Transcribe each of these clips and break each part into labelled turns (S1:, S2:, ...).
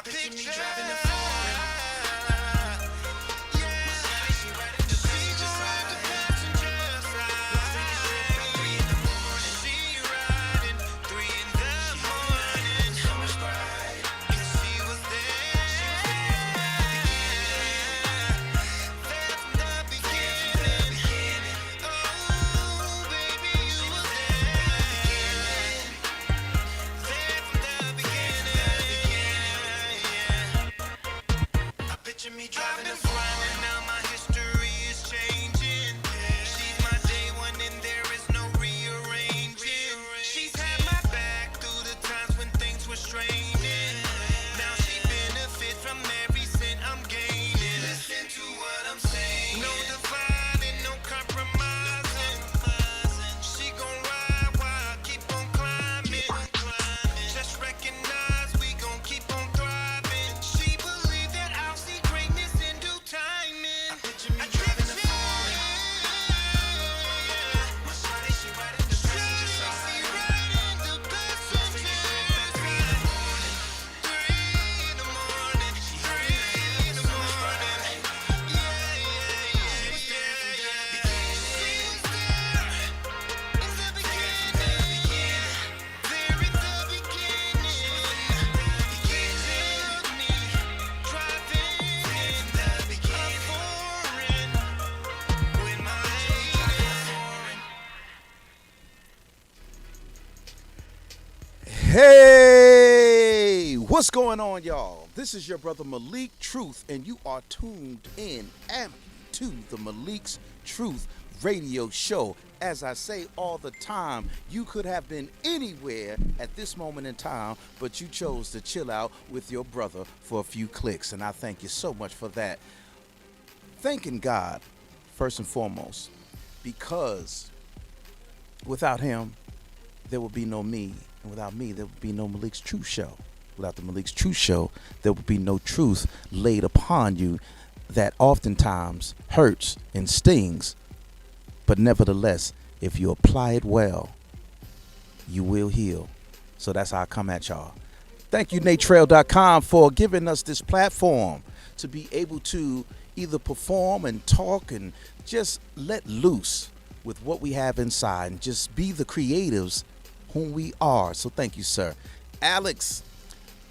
S1: picture me driving the foreign. Yeah, she riding the passenger side. Las Vegas strip at 3 in the morning. She riding 3 in the morning. So much pride, 'cause she was there. She was there from the beginning. Oh, baby, you was there from the beginning. I picture me driving the front, and now my history is changing. She's my day one, and there is no rearranging. She's had my back through the times when things were straining. Now she benefits from every cent I'm gaining. Listen to what I'm saying. No dividing, no compromising. She gon' ride while I keep on climbing. Just recognize we gon' keep on thriving. She believed that I'll see greatness in due timing. I picture me driving the foreign. My shawty, she riding the passenger side. Las Vegas strip at 3 in the morning. 3 in the morning. She in the morning. Yeah. She was there from the beginning. There in the beginning. She was there from the beginning. Me driving in the beginning. Foreign with my lady.
S2: Hey, what's going on, y'all? This is your brother Malik Truth, and you are tuned in to the Malik's Truth radio show. As I say all the time, you could have been anywhere at this moment in time, but you chose to chill out with your brother for a few clicks, and I thank you so much for that. Thanking God, first and foremost, because without him, there would be no me. And without me, there would be no Malik's Truth Show. Without the Malik's Truth Show, there would be no truth laid upon you that oftentimes hurts and stings. But nevertheless, if you apply it well, you will heal. So that's how I come at y'all. Thank you, NateTrail.com, for giving us this platform to be able to either perform and talk and just let loose with what we have inside and just be the creatives whom we are. So thank you, sir. Alex,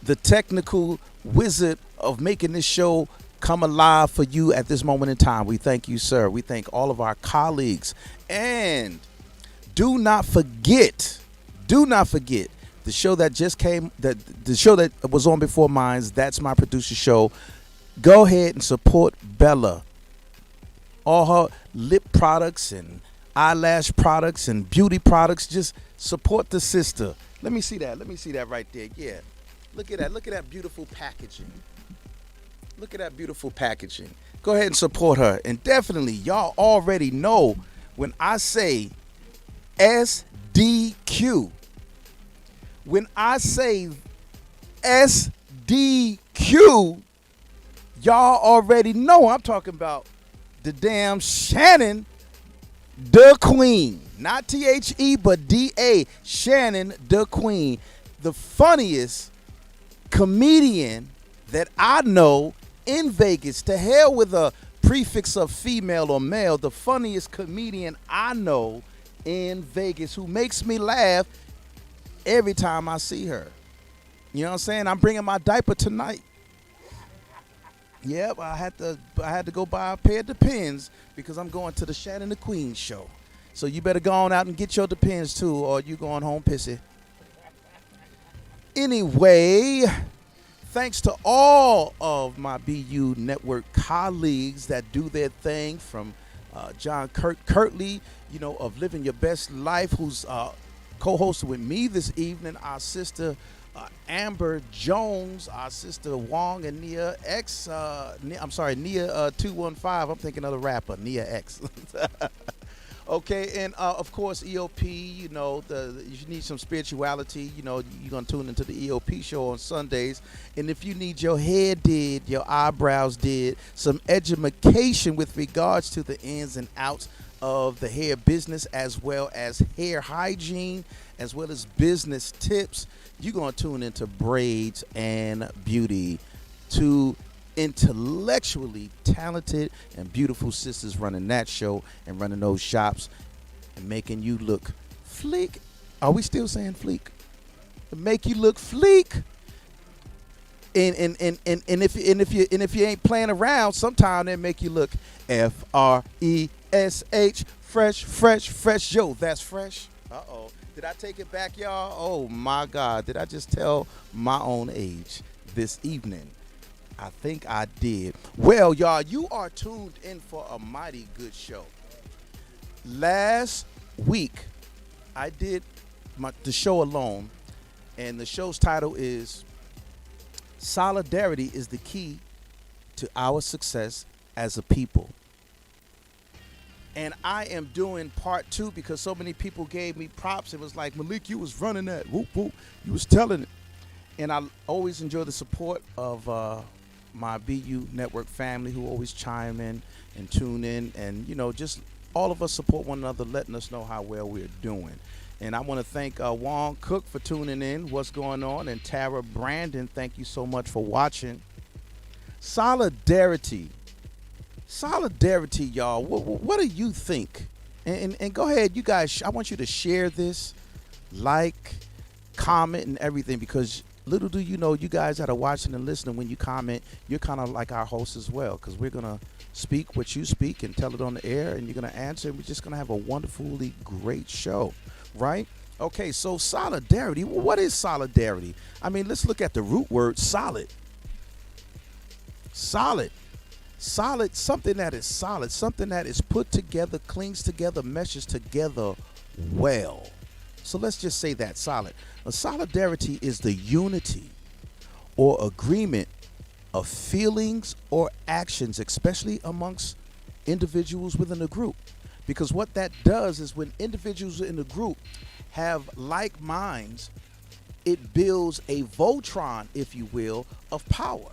S2: the technical wizard of making this show come alive for you at this moment in time. We thank you, sir. We thank all of our colleagues. And do not forget the show that just came, the show that was on before mine's, That's My Producer Show. Go ahead and support Bella. All her lip products and eyelash products and beauty products. Just support the sister. Let me see that. Let me see that right there. Yeah. Look at that. Look at that beautiful packaging. Look at that beautiful packaging. Go ahead and support her. And definitely, y'all already know when I say SDQ. When I say SDQ, y'all already know I'm talking about the damn Shannon the Queen. Not THE, but DA. Shannon the Queen. The funniest comedian that I know in Vegas. To hell with a prefix of female or male. The funniest comedian I know in Vegas who makes me laugh every time I see her. You know what I'm saying? I'm bringing my diaper tonight. Yep, I had to go buy a pair of Depends because I'm going to the Shannon the Queen show. So you better go on out and get your Depends too, or you going home pissy. Anyway, thanks to all of my BU Network colleagues that do their thing, from John Kirtley, you know, of Living Your Best Life, who's co-hosting with me this evening, our sister Amber Jones, our sister Wong and Nia X. Nia 215. I'm thinking of the rapper Nia X. Okay, and of course EOP. You know, if you need some spirituality, you know, you're gonna tune into the EOP show on Sundays. And if you need your hair did, your eyebrows did, some education with regards to the ins and outs of the hair business, as well as hair hygiene, as well as business tips. You're going to tune into Braids and Beauty, two intellectually talented and beautiful sisters running that show and running those shops and making you look fleek. Are we still saying fleek? To make you look fleek. And if you ain't playing around, sometimes they make you look fresh, fresh. Yo, that's fresh. Uh-oh. Did I take it back, y'all? Oh my God. Did I just tell my own age this evening? I think I did. Well, y'all, you are tuned in for a mighty good show. Last week, I did the show alone, and the show's title is Solidarity is the Key to Our Success as a People. And I am doing part 2 because so many people gave me props. It was like, Malik, you was running that. Whoop, whoop. You was telling it. And I always enjoy the support of my BU Network family who always chime in and tune in. And, you know, just all of us support one another, letting us know how well we're doing. And I want to thank Juan Cook for tuning in. What's going on? And Tara Brandon, thank you so much for watching. Solidarity. Solidarity, y'all. What do you think? And go ahead, you guys. I want you to share this, like, comment, and everything, because little do you know, you guys that are watching and listening, when you comment, you're kind of like our hosts as well, because we're going to speak what you speak and tell it on the air, and you're going to answer, and we're just going to have a wonderfully great show. Right? Okay, so solidarity. What is solidarity? I mean, let's look at the root word, solid. Solid. Solid, something that is solid, something that is put together, clings together, meshes together well. So let's just say that, solid. A solidarity is the unity or agreement of feelings or actions, especially amongst individuals within a group. Because what that does is when individuals in the group have like minds, it builds a Voltron, if you will, of power.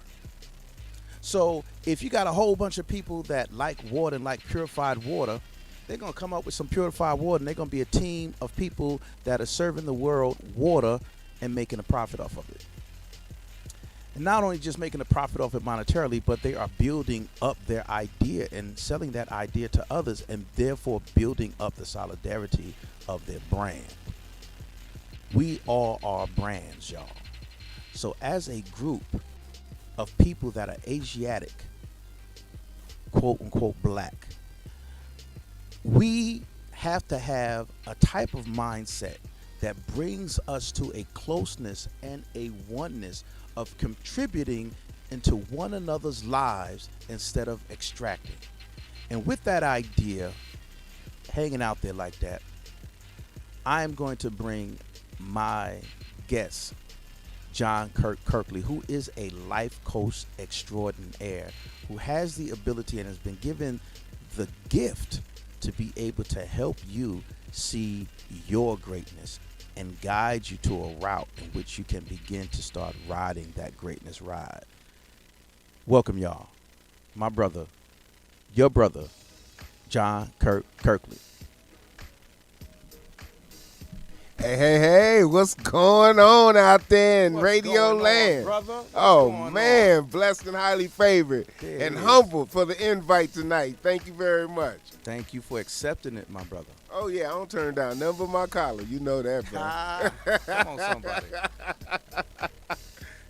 S2: So if you got a whole bunch of people that like water and like purified water, they're going to come up with some purified water, and they're going to be a team of people that are serving the world water and making a profit off of it. And not only just making a profit off it monetarily, but they are building up their idea and selling that idea to others, and therefore building up the solidarity of their brand. We all are brands, y'all. So as a group of people that are Asiatic, quote unquote black, we have to have a type of mindset that brings us to a closeness and a oneness of contributing into one another's lives instead of extracting. And with that idea hanging out there like that, I am going to bring my guest, John Kirkley, who is a life coach extraordinaire, who has the ability and has been given the gift to be able to help you see your greatness and guide you to a route in which you can begin to start riding that greatness ride. Welcome, y'all. My brother, your brother, John Kirkley.
S3: Hey, what's going on out there in
S2: What's
S3: Radio
S2: going on,
S3: Land?
S2: brother? What's
S3: Oh,
S2: going
S3: man,
S2: on?
S3: blessed and highly favored
S2: There
S3: and
S2: it is.
S3: humbled for the invite tonight. Thank you very much.
S2: Thank you for accepting it, my brother.
S3: Oh, yeah, I don't turn down nothing but my collar. You know that, bro.
S2: Come on, somebody.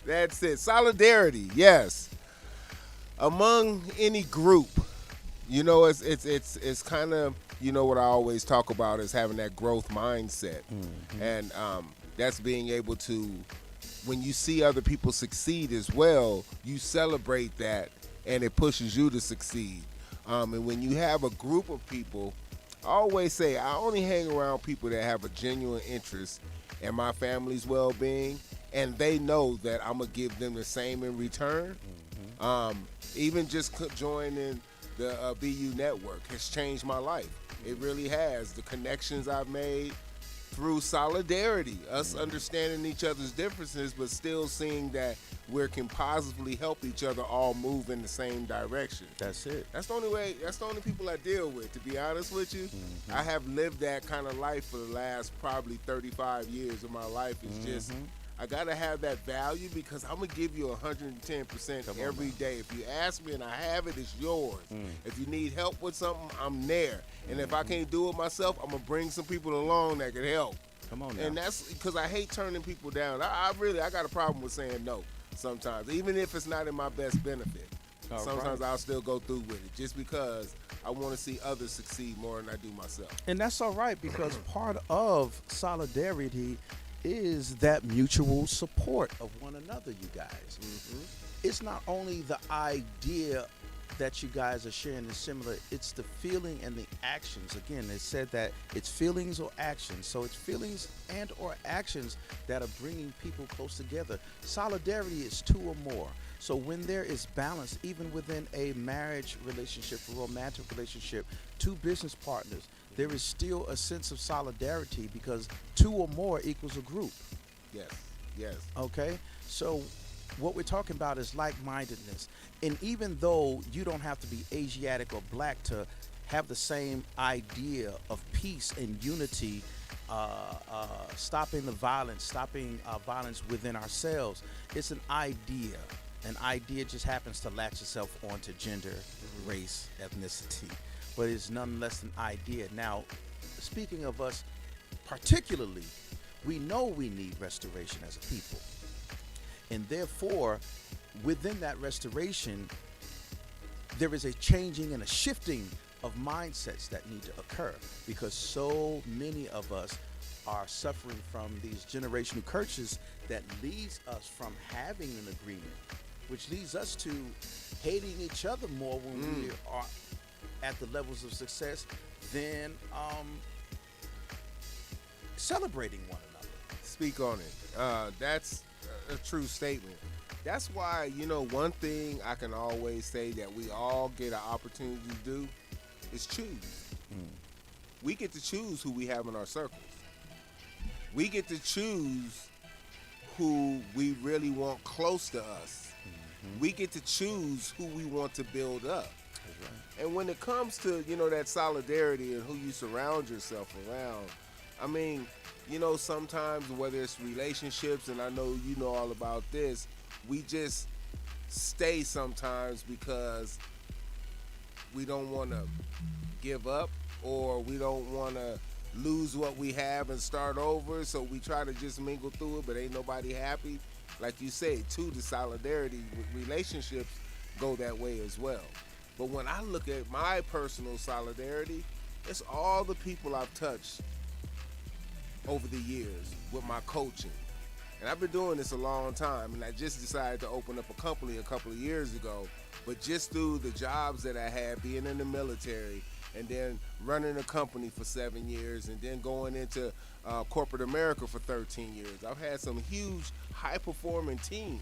S3: That's it. Solidarity, yes. Among any group, you know, it's kind of, you know, what I always talk about is having that growth mindset.
S2: Mm-hmm.
S3: And that's being able to, when you see other people succeed as well, you celebrate that, and it pushes you to succeed. And when you have a group of people, I always say I only hang around people that have a genuine interest in my family's well-being, and they know that I'm going to give them the same in return. Mm-hmm. Even just joining the BU network has changed my life. It really has. The connections I've made, through solidarity, us understanding each other's differences, but still seeing that we can positively help each other all move in the same direction.
S2: That's it.
S3: That's the only way. That's the only people I deal with. To be honest with you, I have lived that kind of life for the last probably 35 years of my life. It's just I gotta have that value because I'm gonna give you 110% every day. If you ask me and I have it, it's yours. If you need help with something, I'm there. And if I can't do it myself, I'm gonna bring some people along that can help.
S2: Come on now.
S3: And that's because I hate turning people down. I got a problem with saying no sometimes, even if it's not in my best benefit. Sometimes I'll still go through with it just because I want to see others succeed more than I do myself.
S2: And that's all right because part of solidarity is that mutual support of one another, you guys. It's not only the idea that you guys are sharing is similar, it's the feeling and the actions. Again, it said that it's feelings or actions. So it's feelings and or actions that are bringing people close together. Solidarity is two or more. So when there is balance, even within a marriage relationship, a romantic relationship, two business partners, there is still a sense of solidarity because two or more equals a group.
S3: Yes.
S2: Okay? So what we're talking about is like-mindedness. And even though you don't have to be Asiatic or black to have the same idea of peace and unity, stopping the violence, stopping violence within ourselves, it's an idea. An idea just happens to latch itself onto gender, race, ethnicity, but it's nonetheless an idea. Now, speaking of us particularly, we know we need restoration as a people. And therefore, within that restoration, there is a changing and a shifting of mindsets that need to occur because so many of us are suffering from these generational curses that leads us from having an agreement, which leads us to hating each other more when we are at the levels of success than celebrating one another.
S3: Speak on it. That's a true statement. That's why, one thing I can always say that we all get an opportunity to do is choose. We get to choose who we have in our circles. We get to choose who we really want close to us. We get to choose who we want to build up.
S2: That's right.
S3: And when it comes to, that solidarity and who you surround yourself around, I mean, sometimes whether it's relationships, and I know you know all about this, we just stay sometimes because we don't want to give up or we don't want to lose what we have and start over. So we try to just mingle through it, but ain't nobody happy. Like you said, too, the solidarity relationships go that way as well. But when I look at my personal solidarity, it's all the people I've touched over the years with my coaching. And I've been doing this a long time, and I just decided to open up a company a couple of years ago. But just through the jobs that I had, being in the military, and then running a company for 7 years, and then going into corporate America for 13 years, I've had some huge, high-performing teams.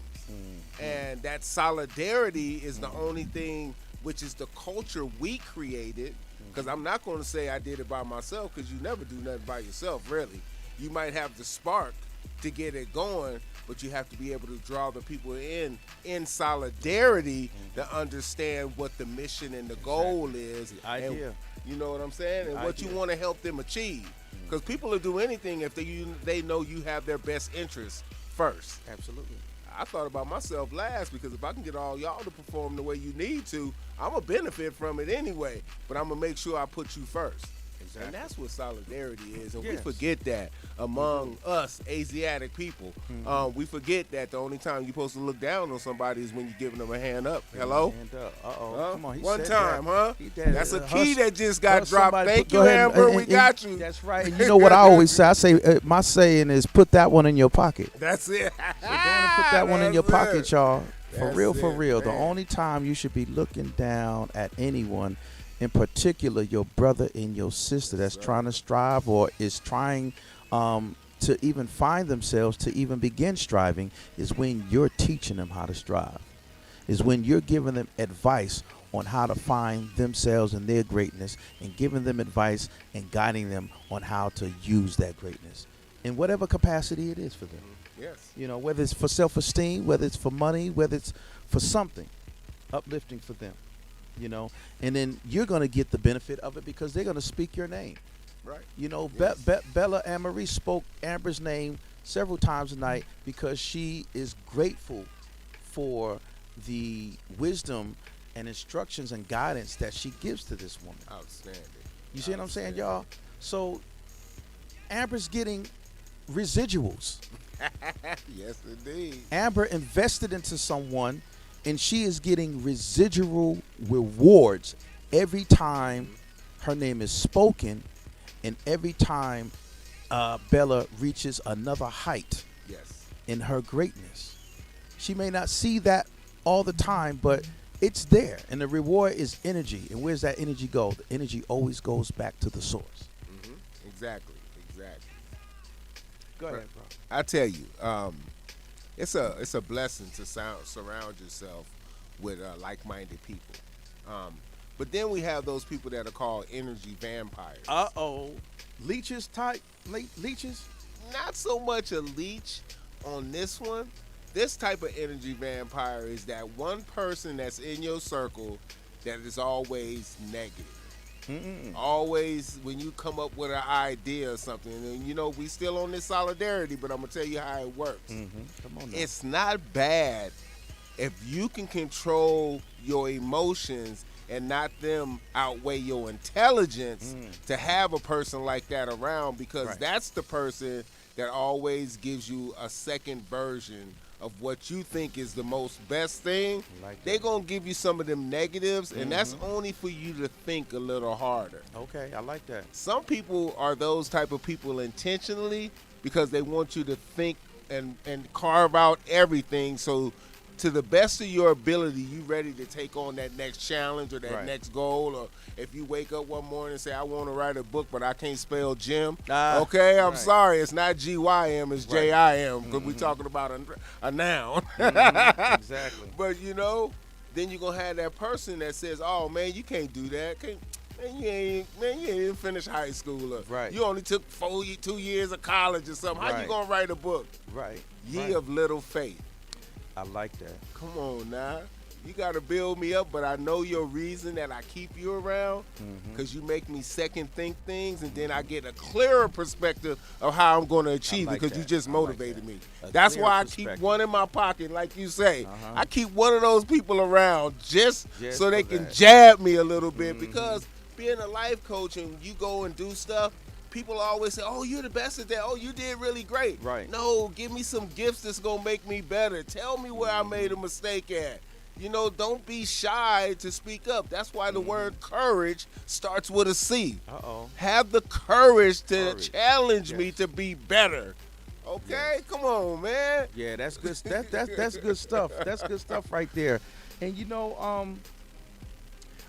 S3: And that solidarity is the only thing, which is the culture we created, because I'm not going to say I did it by myself, because you never do nothing by yourself, really. You might have the spark to get it going, but you have to be able to draw the people in solidarity to understand what the mission and the goal is.
S2: The idea.
S3: And, you know what I'm saying? And what you
S2: idea.
S3: want to help them achieve. Because people will do anything if they know you have their best interests first.
S2: Absolutely.
S3: I thought about myself last because if I can get all y'all to perform the way you need to, I'm going to benefit from it anyway. But I'm going to make sure I put you first.
S2: Exactly.
S3: And that's what solidarity is. And we
S2: Yes.
S3: forget that among us Asiatic people. We forget that the only time you're supposed to look down on somebody is when you're giving them a hand up. Hello?
S2: Hand up. Uh-oh.
S3: Huh?
S2: Come on. He
S3: One
S2: said
S3: time,
S2: that.
S3: huh?
S2: He did.
S3: That's a key that just got
S2: Hush
S3: dropped.
S2: somebody
S3: Thank
S2: go
S3: you,
S2: ahead
S3: Amber. We got you.
S2: That's right. And you know what I always say? I say, my saying is put that one in your pocket.
S3: That's it.
S2: So go and put that one in your
S3: That's
S2: pocket,
S3: it.
S2: y'all. For
S3: That's
S2: real,
S3: it,
S2: The
S3: man.
S2: only time you should be looking down at anyone, in particular your brother and your sister that's trying to strive or is trying to even find themselves to even begin striving, is when you're teaching them how to strive. Is when you're giving them advice on how to find themselves and their greatness, and giving them advice and guiding them on how to use that greatness in whatever capacity it is for them.
S3: Yes.
S2: You know, whether it's for self-esteem, whether it's for money, whether it's for something uplifting for them, you know, and then you're going to get the benefit of it because they're going to speak your name.
S3: Right.
S2: You know,
S3: Yes.
S2: Bella Anne-Marie spoke Amber's name several times a night because she is grateful for the wisdom and instructions and guidance that she gives to this woman.
S3: Outstanding.
S2: You see what I'm saying, y'all? So Amber's getting residuals.
S3: Yes, indeed.
S2: Amber invested into someone, and she is getting residual rewards every time her name is spoken, and every time Bella reaches another height
S3: Yes.
S2: in her greatness. She may not see that all the time, but it's there, and the reward is energy. And where's that energy go? The energy always goes back to the source.
S3: Exactly. Exactly.
S2: Go ahead, bro.
S3: I tell you, it's a blessing to surround yourself with like-minded people. But then we have those people that are called energy vampires.
S2: Leeches type leeches.
S3: Not so much a leech on this one. This type of energy vampire is that one person that's in your circle that is always negative. Always when you come up with an idea or something, and you know we still on this solidarity, but I'm gonna tell you how it works.
S2: Come on now.
S3: It's not bad if you can control your emotions and not them outweigh your intelligence to have a person like that around, because
S2: Right.
S3: that's the person that always gives you a second version of what you think is the most best thing.
S2: Like
S3: They're
S2: that.
S3: going to give you some of them negatives, and that's only for you to think a little harder.
S2: Okay, I like that.
S3: Some people are those type of people intentionally because they want you to think and carve out everything, so to the best of your ability, you ready to take on that next challenge or that
S2: Right.
S3: next goal. Or if you wake up one morning and say, I want to write a book, but I can't spell Jim.
S2: Ah,
S3: Okay, I'm
S2: right.
S3: sorry. It's not G-Y-M, it's
S2: Right.
S3: J-I-M, because we're talking about a noun.
S2: Exactly.
S3: But, you know, then you're going to have that person that says, oh, man, you can't do that. Man, you ain't even finished high school. Or
S2: Right.
S3: You only took 2 years of college or something. How you
S2: Right.
S3: going to write a book?
S2: Right.
S3: Ye
S2: right.
S3: of little faith.
S2: I like that.
S3: Come on now. You got to build me up, but I know your reason that I keep you around because you make me second think things, and then I get a clearer perspective of how I'm going to achieve
S2: like
S3: it because you
S2: that.
S3: just
S2: I like
S3: motivated
S2: that.
S3: me.
S2: A
S3: That's
S2: clearer
S3: why I keep
S2: perspective.
S3: one in my pocket, like you say.
S2: Uh-huh.
S3: I keep one of those people around just so they
S2: for
S3: can
S2: that.
S3: jab me a little bit, because being a life coach and you go and do stuff, people always say, oh, you're the best at that. Oh, you did really great.
S2: Right.
S3: No, give me some gifts that's going to make me better. Tell me where I made a mistake at. You know, don't be shy to speak up. That's why the word courage starts with a C.
S2: Uh-oh.
S3: Have the courage to
S2: Courage.
S3: challenge me
S2: Yes.
S3: to be better. Okay? Come on, man.
S2: Yeah, that's good. That's good stuff. That's good stuff right there. And you know,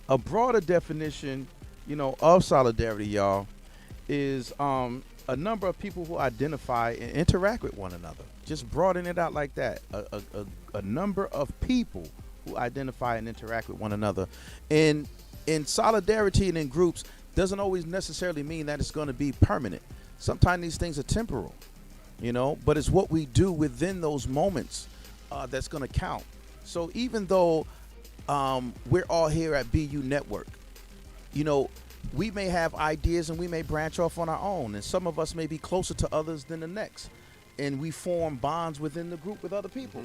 S2: a broader definition, you know, of solidarity, y'all, is a number of people who identify and interact with one another. Just broaden it out like that. A number of people who identify and interact with one another. And in solidarity and in groups doesn't always necessarily mean that it's going to be permanent. Sometimes these things are temporal, you know, but it's what we do within those moments that's going to count. So even though we're all here at BU Network, you know, we may have ideas and we may branch off on our own, and some of us may be closer to others than the next, and we form bonds within the group with other people.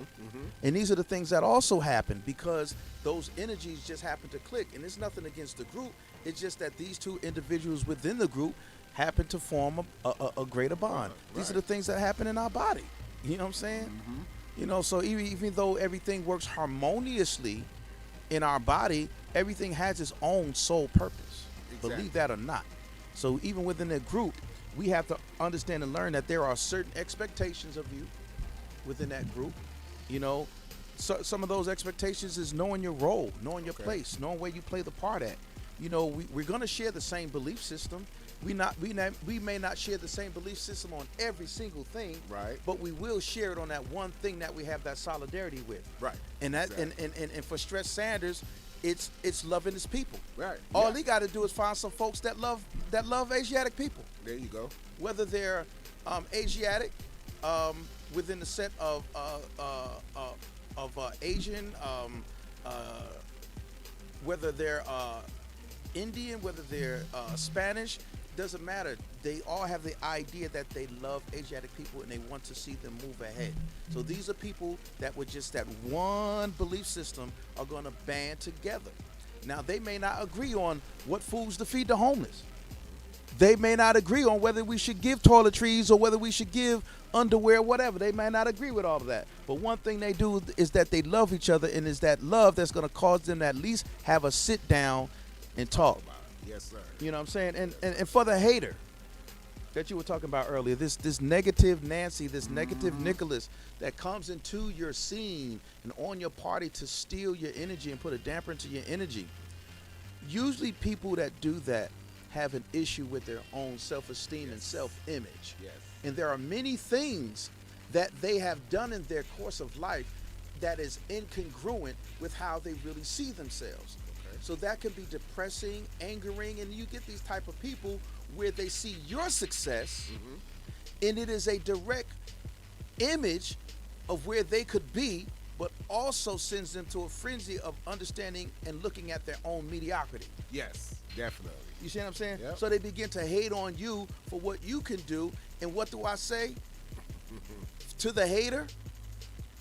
S2: And these are the things that also happen because those energies just happen to click. And it's nothing against the group, it's just that these two individuals within the group happen to form a greater bond. These are the things that happen in our body. You know what I'm saying? You know, so even though everything works harmoniously in our body, everything has its own sole purpose.
S3: Exactly.
S2: Believe that or not. So even within a group, we have to understand and learn that there are certain expectations of you within that group. You know, so some of those expectations is knowing your role, knowing your place, knowing where you play the part at. You know, we're going to share the same belief system. We may not share the same belief system on every single thing,
S3: Right.
S2: but we will share it on that one thing that we have that solidarity with.
S3: Right.
S2: And that
S3: Exactly.
S2: and for Stretch Sanders, it's loving his people.
S3: Right.
S2: All
S3: Yeah.
S2: he got to do is find some folks that love Asiatic people,
S3: There you go.
S2: whether they're Asiatic within the set of Asian, whether they're Indian, whether they're Spanish, doesn't matter. They all have the idea that they love Asiatic people and they want to see them move ahead. So these are people that with just that one belief system are going to band together. Now, they may not agree on what foods to feed the homeless. They may not agree on whether we should give toiletries or whether we should give underwear, whatever. They may not agree with all of that. But one thing they do is that they love each other, and it's that love that's going to cause them to at least have a sit down and talk.
S3: Yes, sir.
S2: You know what I'm saying? And for the hater that you were talking about earlier, this negative Nancy, this negative Nicholas that comes into your scene and on your party to steal your energy and put a damper into your energy. Usually people that do that have an issue with their own self-esteem and self-image.
S3: Yes.
S2: And there are many things that they have done in their course of life that is incongruent with how they really see themselves.
S3: Okay.
S2: So that can be depressing, angering, and you get these type of people where they see your success and it is a direct image of where they could be, but also sends them to a frenzy of understanding and looking at their own mediocrity.
S3: Yes, definitely.
S2: You see what I'm saying?
S3: Yep.
S2: So they begin to hate on you for what you can do. And what do I say? To the hater,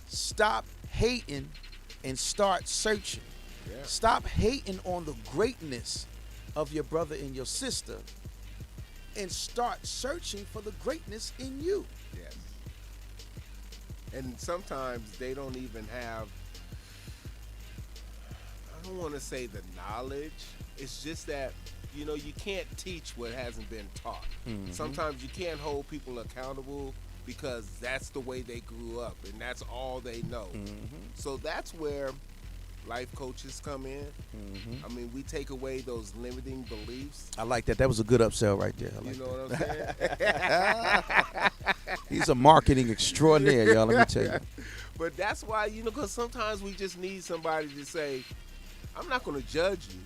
S2: stop hating and start searching.
S3: Yeah.
S2: Stop hating on the greatness of your brother and your sister and start searching for the greatness in you.
S3: Yes. And sometimes they don't even have, I don't want to say the knowledge. It's just that, you know, you can't teach what hasn't been taught. Sometimes you can't hold people accountable because that's the way they grew up and that's all they know. So that's where life coaches come in. I mean, we take away those limiting beliefs.
S2: I like that. That was a good upsell right there. I like
S3: You know what I'm saying?
S2: He's a marketing extraordinaire, y'all. Let me tell you.
S3: But that's why, you know, because sometimes we just need somebody to say, I'm not going to judge you.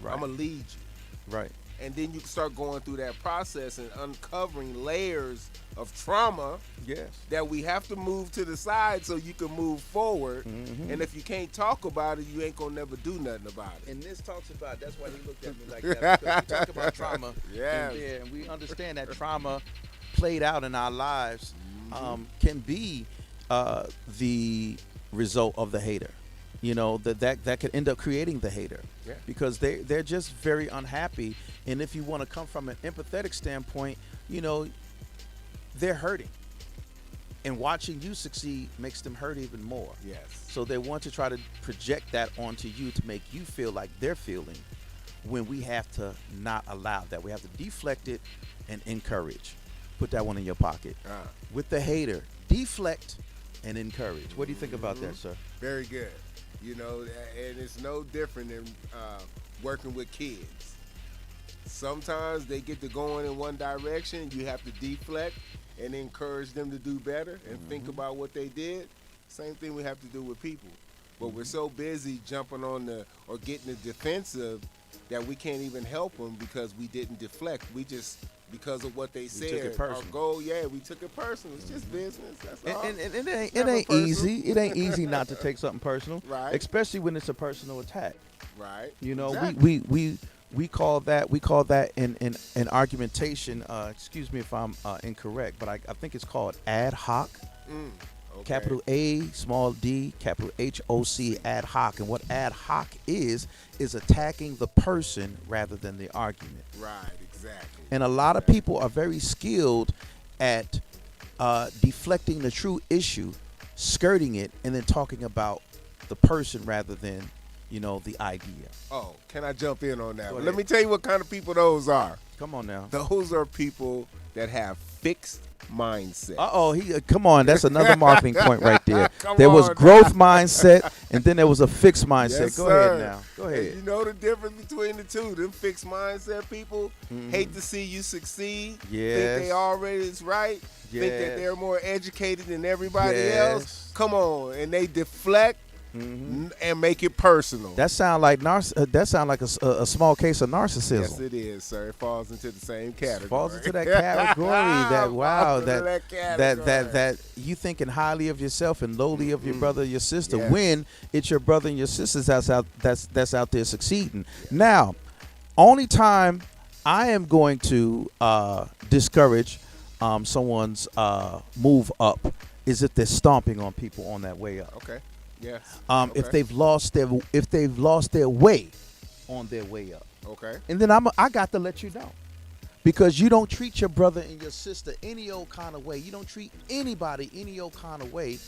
S2: Right.
S3: I'm going to lead you.
S2: Right.
S3: And then you can start going through that process and uncovering layers of trauma
S2: Yes.
S3: that we have to move to the side so you can move forward. And if you can't talk about it, you ain't going to never do nothing about it.
S2: And this talks about, that's why he looked at me like that, because we talk about trauma
S3: Yes.
S2: in there, and we understand that trauma played out in our lives can be the result of the hater. You know, that could end up creating the hater.
S3: Yeah.
S2: Because they're just very unhappy. And if you want to come from an empathetic standpoint, you know, they're hurting. And watching you succeed makes them hurt even more.
S3: Yes.
S2: So they want to try to project that onto you to make you feel like they're feeling, when we have to not allow that. We have to deflect it and encourage. Put that one in your pocket. With the hater, deflect and encourage. What do you think about that, sir?
S3: Very good. You know, and it's no different than working with kids. Sometimes they get to going in one direction. You have to deflect and encourage them to do better and think about what they did. Same thing we have to do with people. But we're so busy jumping on or getting the defensive that we can't even help them because we didn't deflect. We just, because of what they said,
S2: took it
S3: our
S2: personal.
S3: goal, we took it personal. It's just business. That's all.
S2: And it ain't
S3: never personal.
S2: easy. It ain't easy not to take something personal,
S3: Right.
S2: especially when it's a personal attack.
S3: Right.
S2: You know,
S3: Exactly.
S2: we call that in argumentation. Excuse me if I'm incorrect, but I think it's called ad hoc.
S3: Okay.
S2: Capital A, small d, capital HOC, ad hoc. And what ad hoc is attacking the person rather than the argument.
S3: Right, exactly.
S2: And a lot of people are very skilled at deflecting the true issue, skirting it, and then talking about the person rather than, you know, the idea.
S3: Oh, can I jump in on that?
S2: Go
S3: one?
S2: ahead.
S3: Let me tell you what kind of people those are.
S2: Come on now.
S3: Those are people that have fixed mindset.
S2: Come on, that's another marketing point right there.
S3: Come
S2: There was
S3: on
S2: growth mindset, and then there was a fixed mindset.
S3: Yes,
S2: Go
S3: sir.
S2: ahead now. Go
S3: And
S2: ahead.
S3: you know the difference between the two. Them fixed mindset people hate to see you succeed.
S2: Yes.
S3: Think they already is right. Think that
S2: Yes.
S3: they're more educated than everybody
S2: Yes.
S3: else. Come on. And they deflect and make it personal.
S2: That sound like a small case of narcissism.
S3: Yes, it is, sir. It falls into the same category.
S2: Falls into that category. That wow,
S3: Falls into
S2: that
S3: category.
S2: that you thinking highly of yourself and lowly of your brother or your sister
S3: Yes.
S2: when it's your brother and your sisters that's out there succeeding. Now, only time I am going to discourage someone's move up is if they're stomping on people on that way up.
S3: Okay. Yes.
S2: If
S3: Okay.
S2: they've lost their way on their way up.
S3: Okay.
S2: And then I got to let you know. Because you don't treat your brother and your sister any old kind of way. You don't treat anybody any old kind of way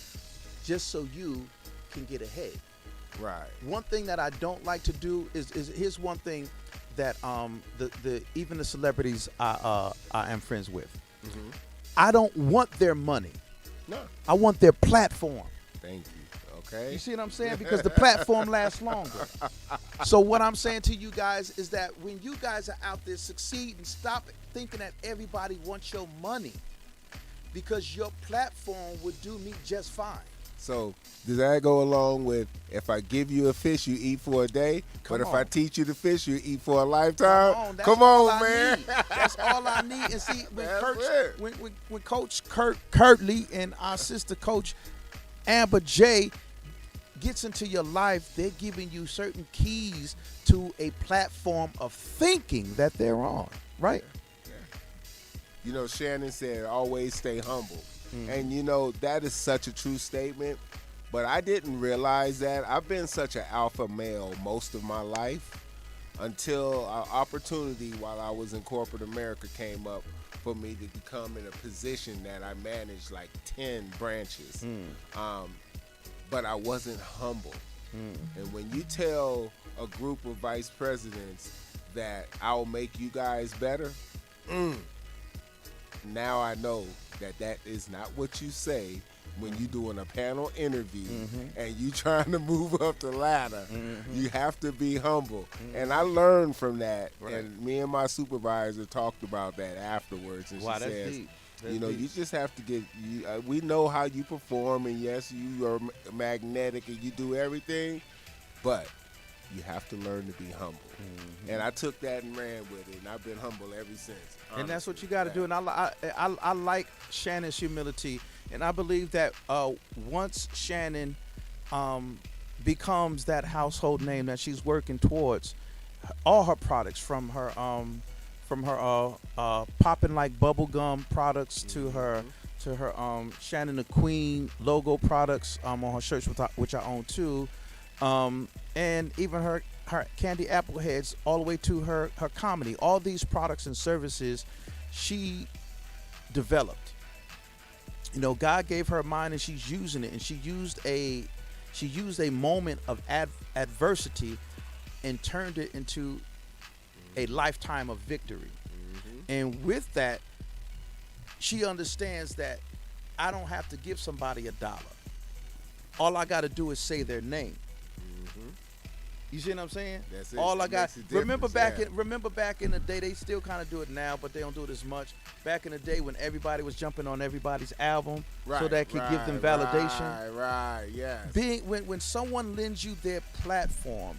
S2: just so you can get ahead.
S3: Right.
S2: One thing that I don't like to do is here's one thing that even the celebrities I am friends with.
S3: Mm-hmm.
S2: I don't want their money.
S3: No.
S2: I want their platform.
S3: Thank you. Okay.
S2: You see what I'm saying? Because the platform lasts longer. So what I'm saying to you guys is that when you guys are out there succeeding, stop thinking that everybody wants your money, because your platform would do me just fine.
S3: So does that go along with if I give you a fish, you eat for a day?
S2: Come
S3: but if
S2: on.
S3: I teach you to fish, you eat for a lifetime?
S2: That's
S3: Come
S2: all
S3: on,
S2: I
S3: man.
S2: need. That's all I need. And see,
S3: That's it.
S2: when Coach Curtley and our sister Coach Amber J gets into your life, they're giving you certain keys to a platform of thinking that they're on, right?
S3: You know, Shannon said, always stay humble.
S2: Mm-hmm.
S3: And, you know, that is such a true statement. But I didn't realize that. I've been such an alpha male most of my life until an opportunity while I was in corporate America came up for me to become in a position that I managed like 10 branches. But I wasn't humble. And when you tell a group of vice presidents that I'll make you guys better, now I know that that is not what you say when you doing a panel interview and you trying to move up the ladder. You have to be humble. And I learned from that.
S2: Right.
S3: And me and my supervisor talked about that afterwards. And
S2: Wow,
S3: she
S2: that's
S3: says,
S2: deep.
S3: you know, you just have to get, we know how you perform, and yes, you are magnetic and you do everything, but you have to learn to be humble. And I took that and ran with it, and I've been humble ever since.
S2: And that's what
S3: honestly.
S2: you got to do. And I like Shannon's humility, and I believe that once Shannon becomes that household name that she's working towards, all her products from her popping like bubblegum products to her Shannon the Queen logo products on her shirts, which I own too, and even her candy apple heads, all the way to her comedy. All these products and services she developed. You know, God gave her a mind and she's using it, and she used a moment of adversity and turned it into a lifetime of victory. And with that, she understands that I don't have to give somebody $1. All I got to do is say their name. You see what I'm saying?
S3: That's it.
S2: All
S3: That
S2: I got.
S3: makes a difference,
S2: Remember back in the day, they still kind of do it now, but they don't do it as much. Back in the day when everybody was jumping on everybody's album, so that could give them validation.
S3: Right, yes.
S2: When someone lends you their platform,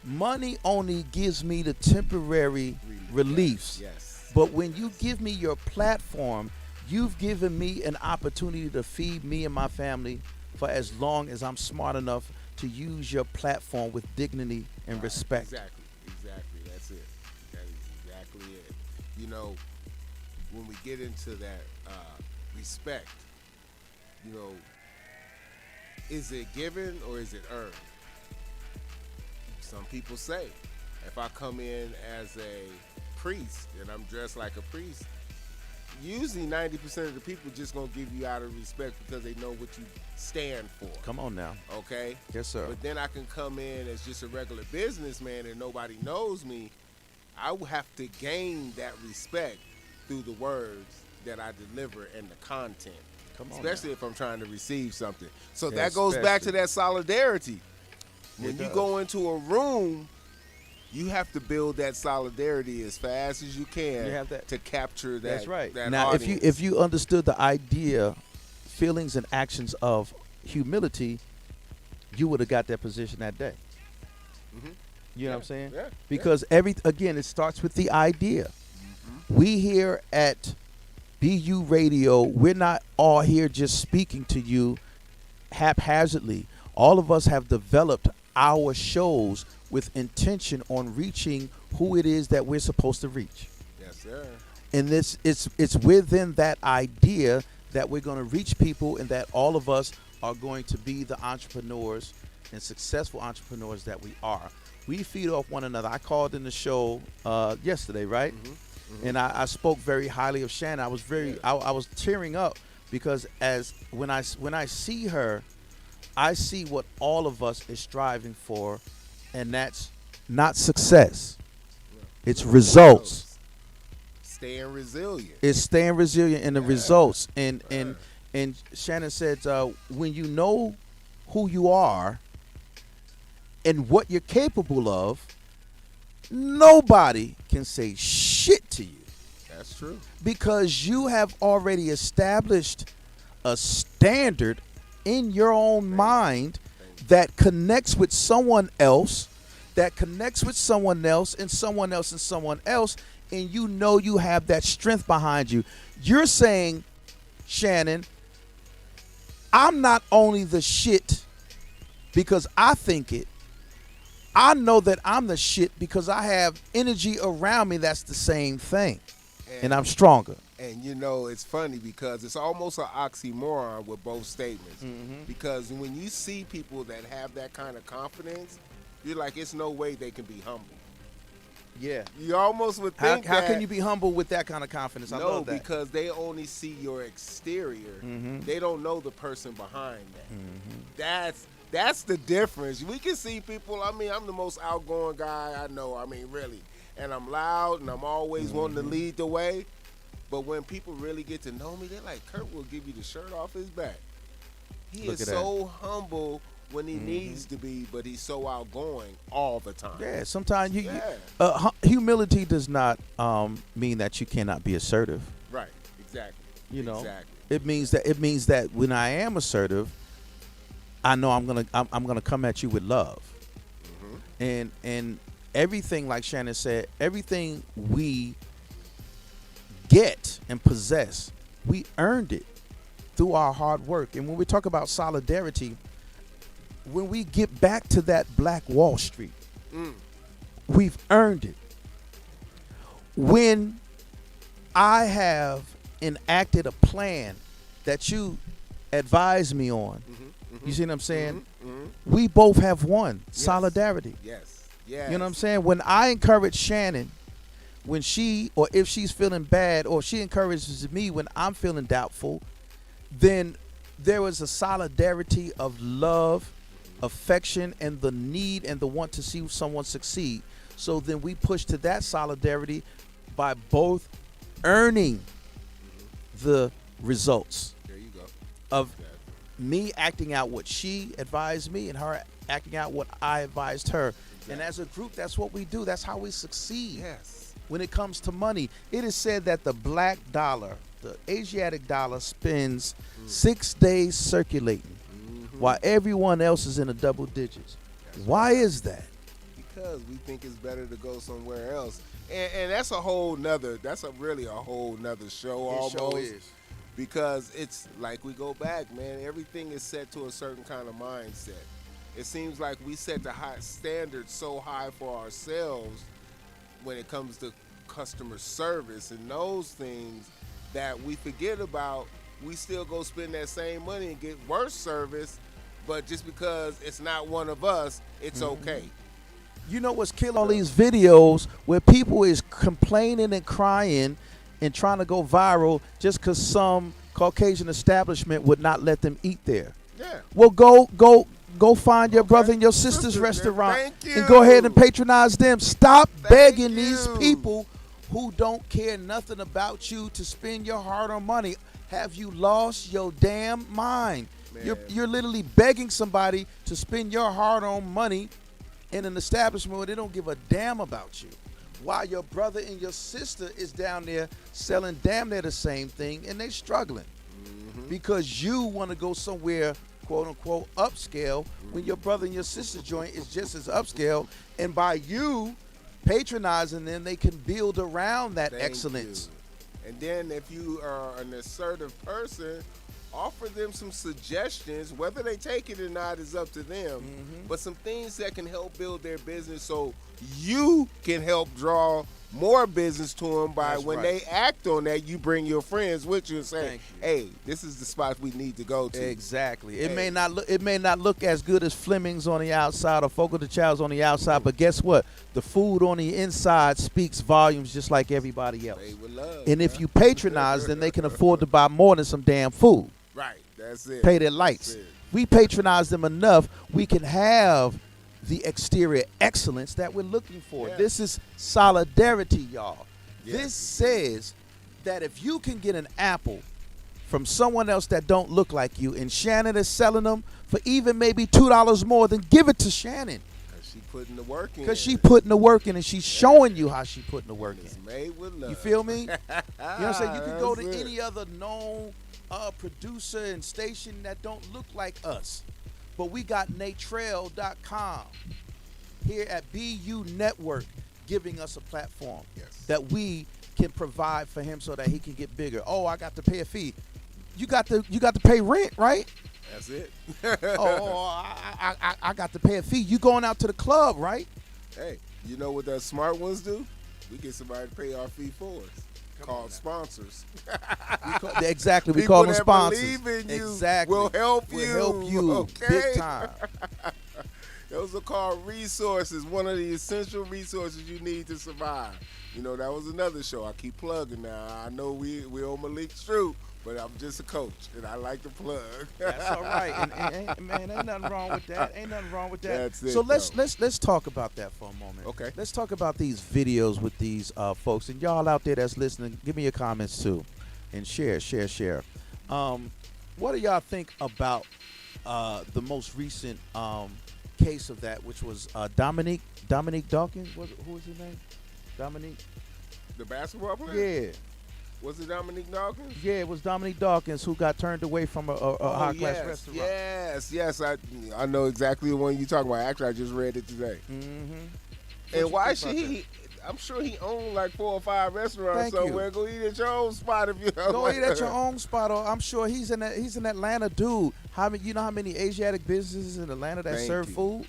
S2: money only gives me the temporary reliefs.
S3: Yes.
S2: But when you give me your platform, you've given me an opportunity to feed me and my family for as long as I'm smart enough to use your platform with dignity and respect.
S3: Exactly. That's it. That is exactly it. You know, when we get into that respect, you know, is it given or is it earned? Some people say, if I come in as a priest and I'm dressed like a priest, usually 90% of the people just gonna give you out of respect because they know what you stand for.
S2: Come on now.
S3: Okay?
S2: Yes, sir.
S3: But then I can come in as just a regular businessman and nobody knows me. I will have to gain that respect through the words that I deliver and the content.
S2: Come on
S3: Especially if I'm trying to receive something. So
S2: Yeah,
S3: that goes back to
S2: especially.
S3: that solidarity. When
S2: It
S3: you
S2: does.
S3: go into a room, you have to build that solidarity as fast as you can
S2: You have that.
S3: to capture that.
S2: That's right.
S3: That
S2: Now,
S3: audience.
S2: if you understood the idea, feelings and actions of humility, you would have got that position that day.
S3: Mhm.
S2: You know what I'm saying?
S3: Yeah.
S2: Because again, it starts with the idea.
S3: Mm-hmm.
S2: We here at BU Radio, we're not all here just speaking to you haphazardly. All of us have developed our shows with intention on reaching who it is that we're supposed to reach.
S3: Yes, sir.
S2: And it's within that idea that we're going to reach people, and that all of us are going to be the entrepreneurs and successful entrepreneurs that we are. We feed off one another. I called in the show yesterday, right? And I spoke very highly of Shannon. I was I was tearing up because when I see her, I see what all of us is striving for, and that's not success. It's results.
S3: Staying resilient.
S2: It's staying resilient in the results. And Shannon said, when you know who you are and what you're capable of, nobody can say shit to you.
S3: That's true.
S2: Because you have already established a standard in your own mind that connects with someone else, that connects with someone else and someone else and someone else, and you know you have that strength behind you. You're saying, Shannon, I'm not only the shit because I think it. I know that I'm the shit because I have energy around me that's the same thing. And I'm stronger.
S3: And you know, it's funny because it's almost an oxymoron with both statements. Because when you see people that have that kind of confidence, you're like, it's no way they can be humble.
S2: Yeah.
S3: You almost would
S2: How
S3: think
S2: can you be humble with that kind of confidence? I
S3: no,
S2: love that.
S3: because they only see your exterior. They don't know the person behind that. That's the difference. We can see people. I mean, I'm the most outgoing guy I know. I mean, really. And I'm loud, and I'm always wanting to lead the way. But when people really get to know me, they're like, Kurt will give you the shirt off his back. He
S2: Look
S3: is
S2: at
S3: so humble when he needs to be, but he's so outgoing all the time.
S2: Yeah, sometimes humility does not mean that you cannot be assertive.
S3: Right. Exactly.
S2: You know,
S3: Exactly.
S2: it means that when I am assertive, I know I'm gonna come at you with love, and everything, like Shannon said, everything we get and possess, we earned it through our hard work. And when we talk about solidarity, when we get back to that Black Wall Street, we've earned it. When I have enacted a plan that you advised me on, you see what I'm saying? We both have won.
S3: Yes.
S2: Solidarity.
S3: Yes. Yes.
S2: You know what I'm saying? When I encourage Shannon, when she, or if she's feeling bad, or she encourages me when I'm feeling doubtful, then there was a solidarity of love, affection, and the need and the want to see someone succeed. So then we push to that solidarity by both earning the results
S3: There you go.
S2: of me acting out what she advised me and her acting out what I advised her. And as a group, that's what we do. That's how we succeed.
S3: Yes.
S2: When it comes to money, it is said that the black dollar, the Asiatic dollar, spends 6 days circulating while everyone else is in the double digits. Why is that?
S3: Because we think it's better to go somewhere else. And that's a whole nother, really a whole nother show almost. Because it's like we go back, man, everything is set to a certain kind of mindset. It seems like we set the high standards so high for ourselves when it comes to customer service and those things that we forget about. We still go spend that same money and get worse service, but just because it's not one of us, it's okay.
S2: You know what's killing all these videos where people is complaining and crying and trying to go viral just because some Caucasian establishment would not let them eat there?
S3: Yeah.
S2: Well, go find your brother and your sister's restaurant
S3: Thank you.
S2: and go ahead and patronize them. Stop begging
S3: you.
S2: these people who don't care nothing about you to spend your hard-earned money. Have you lost your damn mind?
S3: Man.
S2: You're literally begging somebody to spend your hard-earned money in an establishment where they don't give a damn about you, while your brother and your sister is down there selling damn near the same thing and they struggling because you want to go somewhere quote unquote upscale when your brother and your sister joint is just as upscale. And by you patronizing them, they can build around that
S3: Thank
S2: excellence.
S3: you. And then if you are an assertive person, offer them some suggestions. Whether they take it or not is up to them. But some things that can help build their business so you can help draw more business to them by
S2: That's
S3: when
S2: right.
S3: they act on that, you bring your friends with you and say,
S2: Thank you.
S3: hey, this is the spot we need to go to.
S2: Exactly. It
S3: Hey.
S2: may not look as good as Fleming's on the outside or Fogo de Chau's on the outside, but guess what? The food on the inside speaks volumes just like everybody else.
S3: They would love.
S2: And if you patronize, then they can afford to buy more than some damn food.
S3: Right, that's it.
S2: Pay their lights.
S3: That's it.
S2: We patronize them enough, we can have the exterior excellence that we're looking for.
S3: Yeah.
S2: This is solidarity, y'all.
S3: Yes.
S2: This says that if you can get an apple from someone else that don't look like you, and Shannon is selling them for even maybe $2 more, then give it to Shannon.
S3: Because she putting the work in.
S2: Because she putting the work in, and she's showing you how she putting the work
S3: It's
S2: in.
S3: made with love.
S2: You feel me? You know what I'm saying? You can go to
S3: That's it.
S2: any other known producer and station that don't look like us. But we got Natrell.com here at BU Network giving us a platform
S3: Yes.
S2: that we can provide for him so that he can get bigger. Oh, I got to pay a fee. You got to pay rent, right?
S3: That's it.
S2: I got to pay a fee. You going out to the club, right?
S3: Hey, you know what the smart ones do? We get somebody to pay our fee for us. Called sponsors.
S2: Exactly. We
S3: People
S2: call them
S3: that
S2: sponsors.
S3: believe in you
S2: Exactly.
S3: will help you.
S2: Will help you
S3: Okay?
S2: big time.
S3: Those are called resources. One of the essential resources you need to survive. You know, that was another show. I keep plugging now. I know we on Malik's Truth, but I'm just a coach, and I like to plug.
S2: That's all right. And man, ain't nothing wrong with that. Ain't nothing wrong with that.
S3: That's it,
S2: So let's
S3: though.
S2: let's talk about that for a moment.
S3: Okay.
S2: Let's talk about these videos with these folks, and y'all out there that's listening, give me your comments too, and share. What do y'all think about the most recent case of that, which was Dominique Dawkins? Who was his name? Dominique.
S3: The basketball player?
S2: Yeah.
S3: Was it Dominique Dawkins?
S2: Yeah, it was Dominique Dawkins who got turned away from a high-class restaurant.
S3: Yes. I know exactly the one you're talking about. Actually, I just read it today.
S2: Mm-hmm.
S3: And why should he? I'm sure he owned like 4 or 5 restaurants
S2: Thank you.
S3: somewhere. Go eat at your own spot if you
S2: Go eat at your own spot. Or I'm sure he's an Atlanta dude. You know how many Asiatic businesses in Atlanta that
S3: Thank
S2: serve
S3: you.
S2: food?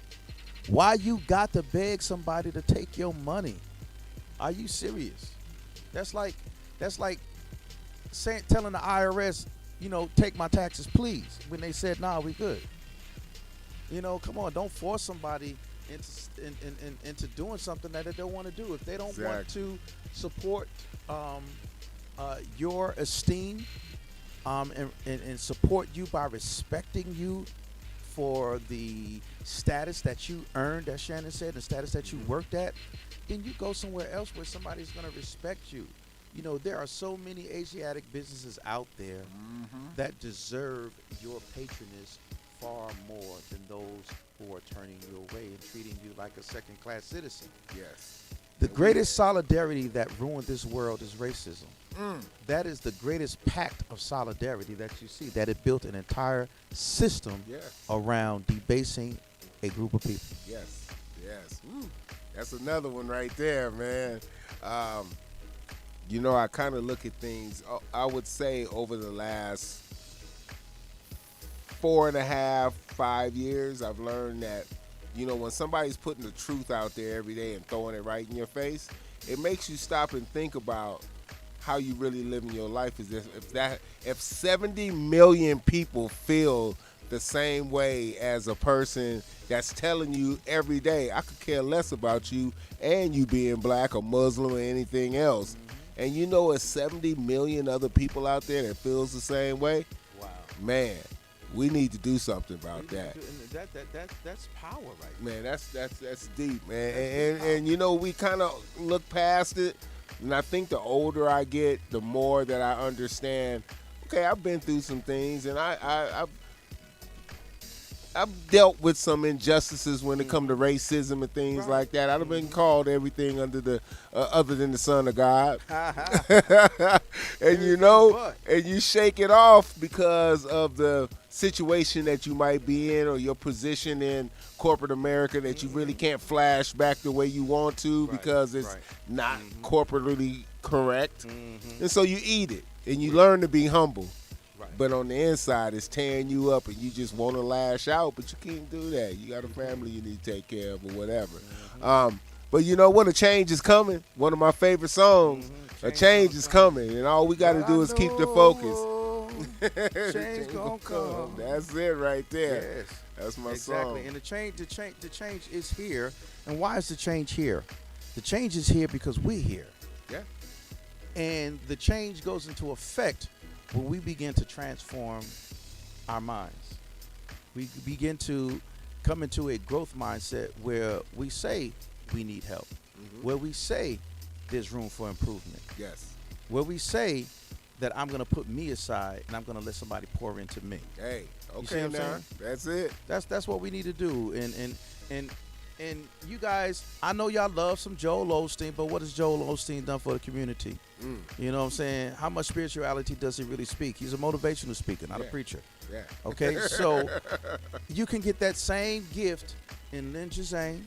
S2: Why you got to beg somebody to take your money? Are you serious? That's like telling the IRS, take my taxes, please. When they said, nah, we good. Come on, don't force somebody into doing something that they don't want to do. If they don't want
S3: Exactly.
S2: to support your esteem and support you by respecting you for the status that you earned, as Shannon said, the status that you worked at, then you go somewhere else where somebody's going to respect you. There are so many Asiatic businesses out there that deserve your patronage far more than those who are turning you away and treating you like a second-class citizen.
S3: Yes.
S2: The greatest solidarity that ruined this world is racism. That is the greatest pact of solidarity that you see, that it built an entire system around debasing a group of people.
S3: Yes. Woo. That's another one right there, man. I kind of look at things, I would say over the last 4.5, 5 years, I've learned that, when somebody's putting the truth out there every day and throwing it right in your face, it makes you stop and think about how you really live in your life. If 70 million people feel the same way as a person that's telling you every day, I could care less about you and you being black or Muslim or anything else. And it's 70 million other people out there that feels the same way.
S2: Wow.
S3: Man, we need to do something about that.
S2: That's power, right?
S3: Man, that's deep, man. And we kind of look past it. And I think the older I get, the more that I understand. Okay, I've been through some things, and I I've dealt with some injustices when it come to racism and things like that. I've been called everything under the other than the Son of God, and and you shake it off because of the situation that you might be in or your position in corporate America that you really can't flash back the way you want to because it's not corporately correct, and so you eat it and you learn to be humble. But on the inside, it's tearing you up, and you just want to lash out, but you can't do that. You got a family you need to take care of or whatever. But you know what? A change is coming. One of my favorite songs. A change is coming, and all we got to do is keep the focus.
S2: Change gonna come.
S3: That's it right there.
S2: Yes.
S3: That's my
S2: Exactly.
S3: song.
S2: And the change is here. And why is the change here? The change is here because we're here.
S3: Yeah.
S2: And the change goes into effect when we begin to transform our minds. We begin to come into a growth mindset where we say we need help, where we say there's room for improvement,
S3: Yes.
S2: where we say that I'm going to put me aside and I'm going to let somebody pour into me.
S3: Hey,
S2: You see
S3: okay
S2: what I'm
S3: now.
S2: saying?
S3: That's it.
S2: That's what we need to do. And you guys, I know y'all love some Joel Osteen, but what has Joel Osteen done for the community? You know what I'm saying? How much spirituality does he really speak? He's a motivational speaker, not a preacher.
S3: Yeah.
S2: Okay, so you can get that same gift in Lynn Jazane.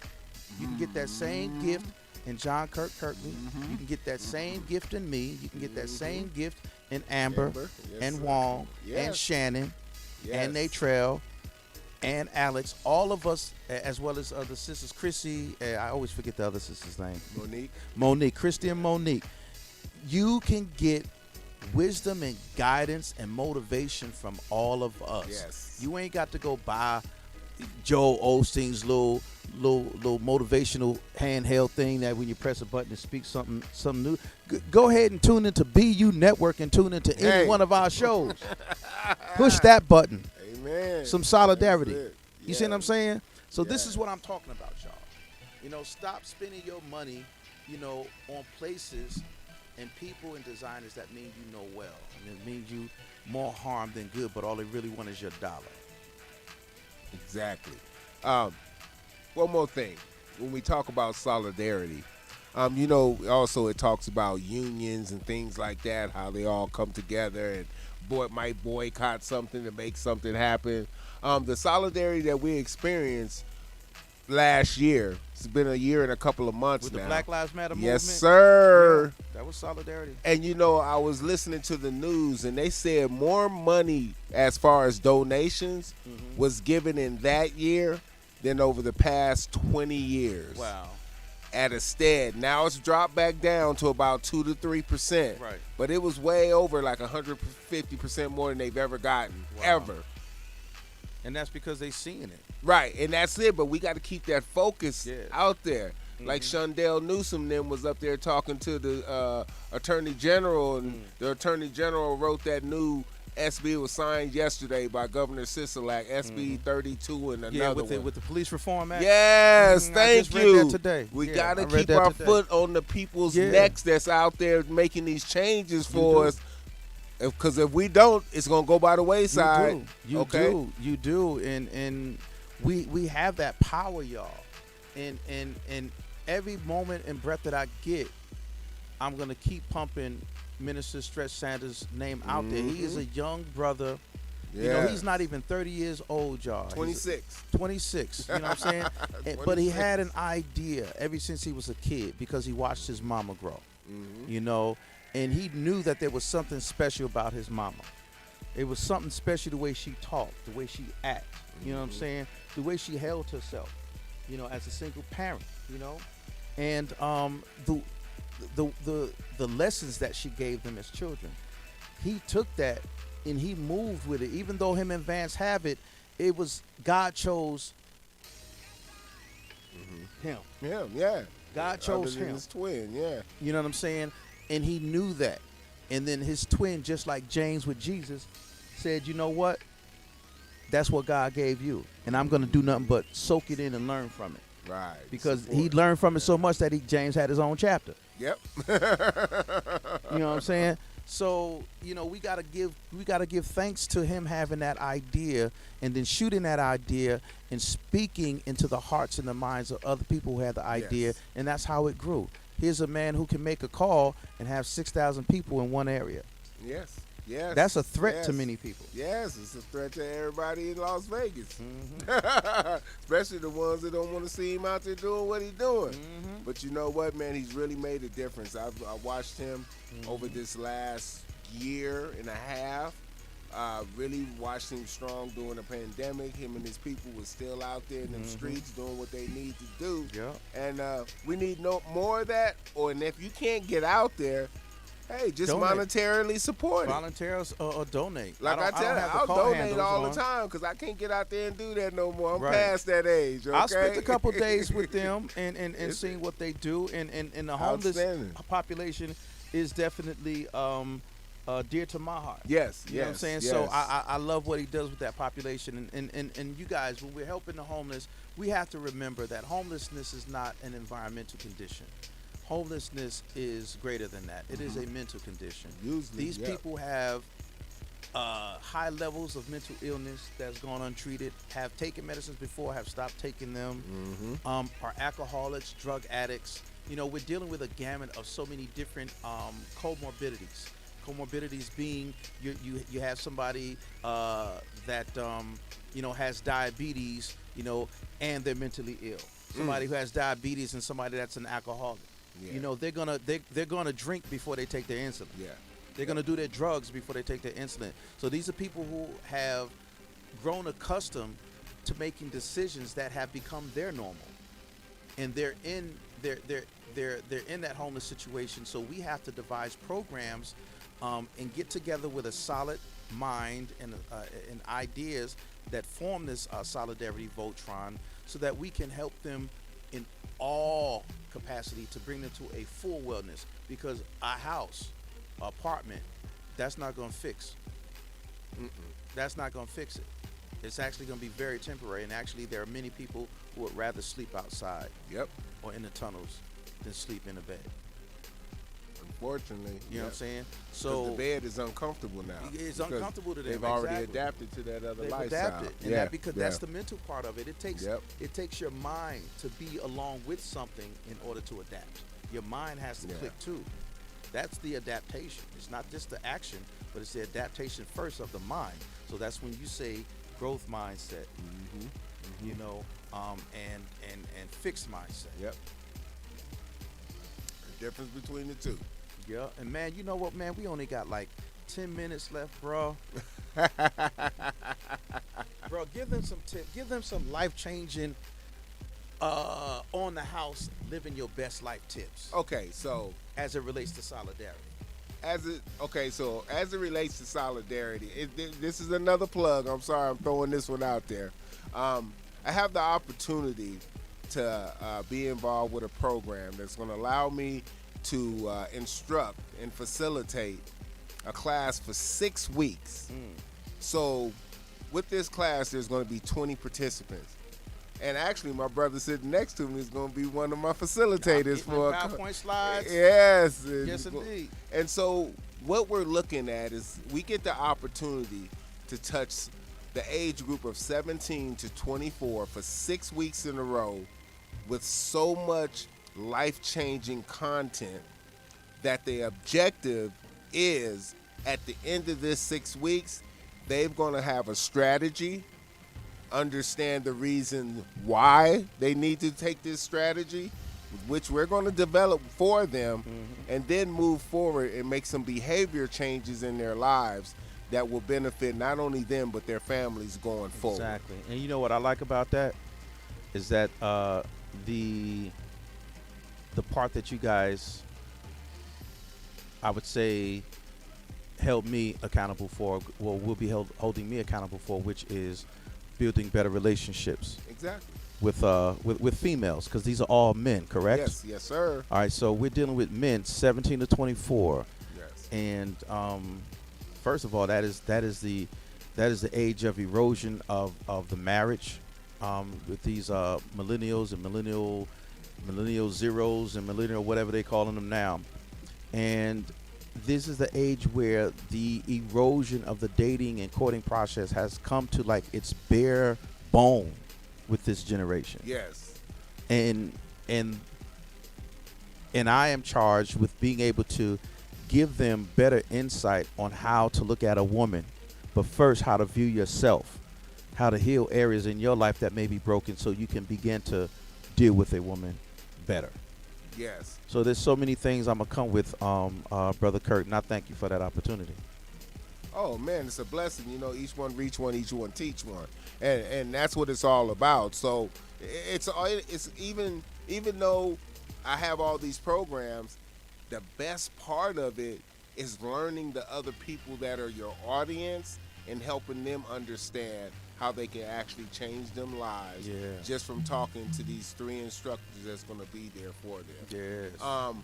S2: You can get that same gift in John Kirk Kirkley. You can get that same gift in me. You can get that same gift in Amber,
S3: Yes,
S2: and
S3: sir.
S2: Wong
S3: Yes.
S2: and Shannon and
S3: Yes.
S2: Natrell and Alex. All of us, as well as the sisters, Chrissy. I always forget the other sister's name. Monique, Christy and Monique. You can get wisdom and guidance and motivation from all of us.
S3: Yes.
S2: You ain't got to go buy Joel Osteen's little motivational handheld thing that when you press a button it speaks something new. Go ahead and tune into BU Network and tune into any one of our shows. Push that button.
S3: Amen.
S2: Some solidarity.
S3: That's it.
S2: You see what I'm saying? So this
S3: Yeah.
S2: is what I'm talking about, y'all. Stop spending your money, on places and people and designers that mean you know well. And it means you more harm than good, but all they really want is your dollar.
S3: Exactly. One more thing. When we talk about solidarity, also it talks about unions and things like that, how they all come together and might boycott something to make something happen. The solidarity that we experienced last year, it's been a year and a couple of months
S2: With
S3: now.
S2: the Black Lives Matter movement?
S3: Yes, sir.
S2: Yeah, that was solidarity.
S3: And I was listening to the news and they said more money as far as donations was given in that year than over the past 20 years.
S2: Wow.
S3: At a stead. Now it's dropped back down to about 2 to 3%.
S2: Right.
S3: But it was way over like 150% more than they've ever gotten.
S2: Wow.
S3: Ever.
S2: And that's because they seeing it.
S3: Right, and that's it. But we got to keep that focus out there. Like
S2: Mm-hmm.
S3: Shondell Newsom then was up there talking to the Attorney General, and the Attorney General wrote that new SB was signed yesterday by Governor Sisolak, SB 32 and another one.
S2: With the Police Reform Act.
S3: Yes,
S2: I
S3: thank
S2: just read
S3: you.
S2: that today.
S3: We
S2: Yeah,
S3: got
S2: I
S3: to
S2: read
S3: keep
S2: that
S3: our
S2: today.
S3: foot on the people's
S2: Yeah.
S3: necks that's out there making these changes for
S2: do.
S3: us. Because if we don't, it's going to go by the wayside.
S2: You do. And we have that power, y'all. And every moment and breath that I get, I'm going to keep pumping Minister Stretch Sanders' name out there. He is a young brother.
S3: Yeah.
S2: He's not even 30 years old, y'all. He's
S3: 26.
S2: 26, you know what I'm saying? But he had an idea ever since he was a kid because he watched his mama grow, and he knew that there was something special about his mama. It was something special the way she talked, the way she acted, you know what I'm saying? The way she held herself, as a single parent, and the lessons that she gave them as children. He took that and he moved with it. Even though him and Vance have it, it was God chose him.
S3: Him, yeah.
S2: God chose
S3: Other than
S2: him.
S3: his twin, yeah.
S2: You know what I'm saying? And he knew that. And then his twin, just like James with Jesus, said, you know what? That's what God gave you. And I'm going to do nothing but soak it in and learn from it.
S3: Right.
S2: Because
S3: Support.
S2: he learned from it so much that James had his own chapter.
S3: Yep.
S2: You know what I'm saying? So we gotta give thanks to him having that idea, and then shooting that idea and speaking into the hearts and the minds of other people who had the idea,
S3: Yes.
S2: and that's how it grew. Here's a man who can make a call and have 6,000 people in one area.
S3: Yes. Yes.
S2: That's a threat to
S3: yes.
S2: many people.
S3: Yes, it's a threat to everybody in Las Vegas,
S2: Mm-hmm.
S3: especially the ones that don't want to see him out there doing what he's doing.
S2: Mm-hmm.
S3: But you know what, man? He's really made a difference. I watched him
S2: Mm-hmm.
S3: over this last year and a half. Really watched him strong during the pandemic. Him and his people were still out there in them streets doing what they need to do.
S2: Yeah.
S3: And we need more of that. And if you can't get out there, hey, just
S2: Donate.
S3: monetarily support it.
S2: Volunteers or donate.
S3: Like I
S2: don't
S3: tell you,
S2: have the
S3: I'll
S2: call
S3: donate
S2: handles
S3: all
S2: on.
S3: the time because I can't get out there and do that no more. I'm
S2: Right.
S3: past that age. Okay?
S2: I spent a couple days with them and seeing what they do, and the homeless
S3: Outstanding.
S2: population is definitely dear to my heart.
S3: Yes,
S2: You know what I'm saying?
S3: yes.
S2: So I love what he does with that population. And you guys, when we're helping the homeless, we have to remember that homelessness is not an environmental condition. Homelessness is greater than that. It is a mental condition.
S3: Usually,
S2: These
S3: yeah.
S2: people have high levels of mental illness that's gone untreated, have taken medicines before, have stopped taking them, are alcoholics, drug addicts. We're dealing with a gamut of so many different comorbidities. Comorbidities being you have somebody that has diabetes, and they're mentally ill. Somebody who has diabetes and somebody that's an alcoholic.
S3: Yeah.
S2: They're gonna drink before they take their insulin.
S3: Yeah.
S2: They're gonna do their drugs before they take their insulin. So these are people who have grown accustomed to making decisions that have become their normal, and they're in that homeless situation. So we have to devise programs and get together with a solid mind and ideas that form this solidarity Voltron, so that we can help them in all capacity to bring them to a full wellness. Because a house, apartment, that's not going to fix. That's not going to fix it. It's actually going to be very temporary. And actually, there are many people who would rather sleep outside
S3: Yep.
S2: or in the tunnels than sleep in a bed.
S3: Unfortunately.
S2: You know what I'm saying?
S3: So the
S2: So
S3: bed is uncomfortable now.
S2: it's
S3: because
S2: uncomfortable to them.
S3: They've already
S2: Exactly.
S3: adapted to that other
S2: They've
S3: lifestyle.
S2: adapted, and
S3: yeah.
S2: because
S3: yeah.
S2: that's the mental part of it.
S3: Yep.
S2: It takes your mind to be along with something in order to adapt. Your mind has to
S3: Yeah.
S2: click too. That's the adaptation. It's not just the action, but it's the adaptation first of the mind. So that's when you say growth mindset, and fixed mindset.
S3: Yep. The difference between the two.
S2: Yeah, and man, you know what, man? We only got like 10 minutes left, bro. Bro, give them some tips. Give them some life-changing, on the house, living your best life tips
S3: Okay, so
S2: as it relates to solidarity.
S3: as it relates to solidarity, this is another plug. I'm sorry, I'm throwing this one out there. I have the opportunity to be involved with a program that's going to allow me to instruct and facilitate a class for 6 weeks. So with this class, there's going to be 20 participants. And actually, my brother sitting next to me is going to be one of my facilitators for
S2: PowerPoint slides.
S3: Yes.
S2: Yes, indeed.
S3: And so what we're looking at is we get the opportunity to touch the age group of 17 to 24 for 6 weeks in a row with so much life-changing content that the objective is at the end of this 6 weeks, they're going to have a strategy, understand the reason why they need to take this strategy, which we're going to develop for them, and then move forward and make some behavior changes in their lives that will benefit not only them but their families going forward.
S2: Exactly. And you know what I like about that is that the part that you guys, I would say, held me accountable for, well, will be holding me accountable for, which is building better relationships
S3: Exactly.
S2: with females, because these are all men, correct?
S3: Yes, sir.
S2: All right, so we're dealing with men 17 to 24,
S3: Yes.
S2: and first of all, that is the age of erosion of the marriage, with these millennials and millennial zeros and millennial whatever they calling them now, and this is the age where the erosion of the dating and courting process has come to like its bare bone with this generation.
S3: Yes.
S2: And and and I am charged with being able to give them better insight on how to look at a woman, but first how to view yourself, how to heal areas in your life that may be broken so you can begin to deal with a woman better.
S3: Yes.
S2: So there's so many things I'm gonna come with, Brother Kurt, and I thank you for that opportunity.
S3: Oh man, it's a blessing. You know, each one reach one, each one teach one, and that's what it's all about. So it's even though I have all these programs, the best part of it is learning the other people that are your audience and helping them understand how they can actually change them lives just from talking to these 3 instructors that's going to be there for them.
S2: Yes.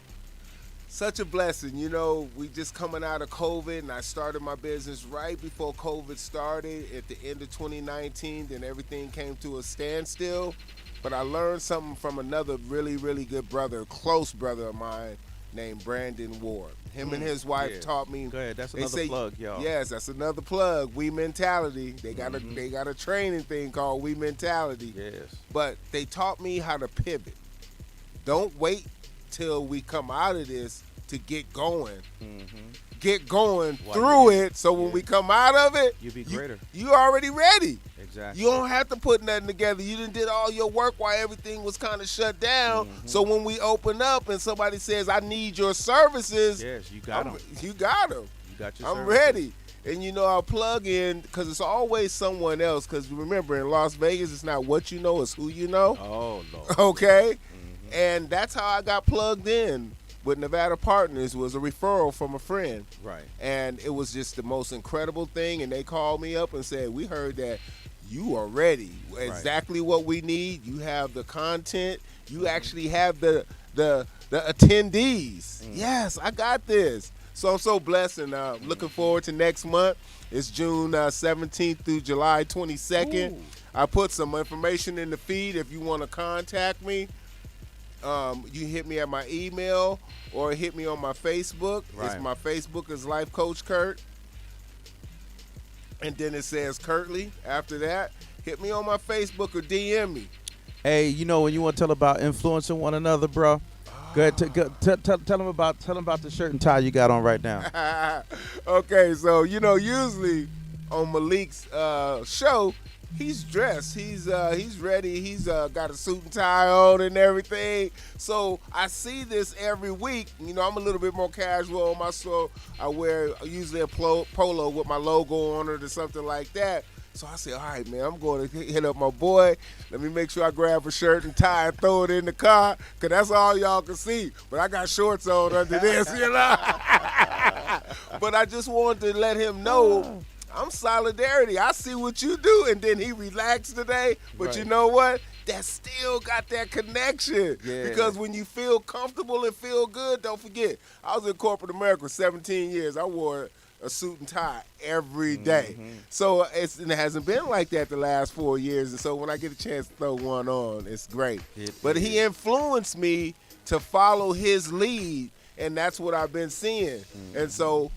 S3: Such a blessing. You know, we just coming out of COVID, and I started my business right before COVID started at the end of 2019. Then everything came to a standstill. But I learned something from another really, really good brother, a close brother of mine named Brandon Ward. Him and his wife taught me.
S2: Go ahead. That's
S3: they
S2: another
S3: say,
S2: plug, y'all.
S3: Yes, that's another plug. We Mentality. They got a training thing called We Mentality.
S2: Yes.
S3: But they taught me how to pivot. Don't wait till we come out of this to get going. Get going through it, so when we come out of it,
S2: you'll be greater.
S3: You already ready.
S2: Exactly.
S3: You don't have to put nothing together. You done did all your work while everything was kind of shut down. So when we open up and somebody says, I need your services.
S2: Yes, you got them.
S3: You got them.
S2: You got your
S3: I'm
S2: services.
S3: ready. And you know, I'll plug in because it's always someone else. Because remember, in Las Vegas, it's not what you know, it's who you know.
S2: Oh, Lord.
S3: Okay? And that's how I got plugged in with Nevada Partners. Was a referral from a friend.
S2: Right.
S3: And it was just the most incredible thing. And they called me up and said, we heard that you are ready. Exactly what we need. You have the content. You actually have the attendees. Yes, I got this. So I'm so blessed, and looking forward to next month. It's June 17th through July 22nd. Ooh. I put some information in the feed if you want to contact me. You hit me at my email or hit me on my Facebook. Right. My Facebook is Life Coach Kurt. And then it says Kurtley after that. Hit me on my Facebook or DM me.
S2: Hey, you know when you want to tell about influencing one another, bro? Go ahead, tell them about the shirt and tie you got on right now.
S3: Okay, so you know usually on Malik's show, he's dressed, he's ready, he's got a suit and tie on and everything. So I see this every week. You know, I'm a little bit more casual on my show. I wear usually a polo with my logo on it or something like that. So I said, all right, man, I'm going to hit up my boy. Let me make sure I grab a shirt and tie and throw it in the car, because that's all y'all can see. But I got shorts on under this, you know. But I just wanted to let him know I'm solidarity. I see what you do. And then he relaxed today. But you know what? That still got that connection. Yeah. Because when you feel comfortable and feel good, don't forget, I was in corporate America 17 years. I wore a suit and tie every day. So it hasn't been like that the last 4 years. And so when I get a chance to throw one on, it's great. But he influenced me to follow his lead, and that's what I've been seeing. And so